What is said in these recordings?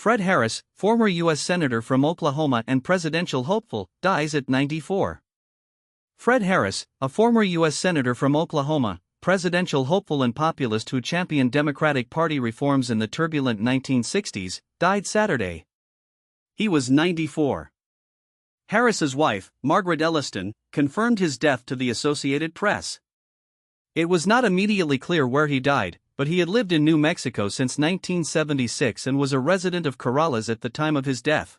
Fred Harris, former U.S. Senator from Oklahoma and presidential hopeful, dies at 94. Fred Harris, a former U.S. Senator from Oklahoma, presidential hopeful and populist who championed Democratic Party reforms in the turbulent 1960s, died Saturday. He was 94. Harris's wife, Margaret Elliston, confirmed his death to the Associated Press. It was not immediately clear where he died, but he had lived in New Mexico since 1976 and was a resident of Corrales at the time of his death.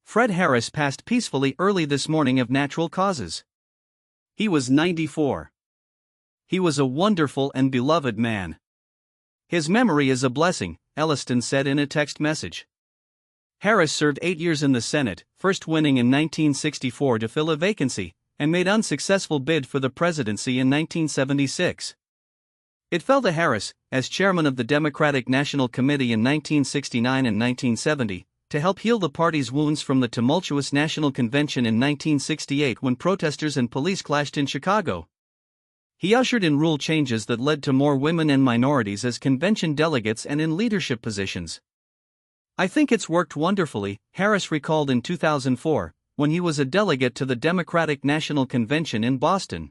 Fred Harris passed peacefully early this morning of natural causes. He was 94. He was a wonderful and beloved man. His memory is a blessing, Elliston said in a text message. Harris served 8 years in the Senate, first winning in 1964 to fill a vacancy, and made unsuccessful bid for the presidency in 1976. It fell to Harris, as chairman of the Democratic National Committee in 1969 and 1970, to help heal the party's wounds from the tumultuous National Convention in 1968 when protesters and police clashed in Chicago. He ushered in rule changes that led to more women and minorities as convention delegates and in leadership positions. "I think it's worked wonderfully," Harris recalled in 2004, when he was a delegate to the Democratic National Convention in Boston.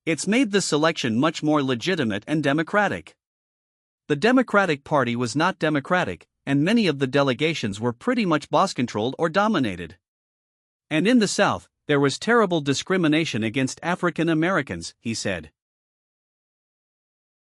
"It's made the selection much more legitimate and democratic. The Democratic Party was not democratic, and many of the delegations were pretty much boss-controlled or dominated. And in the South, there was terrible discrimination against African Americans," he said.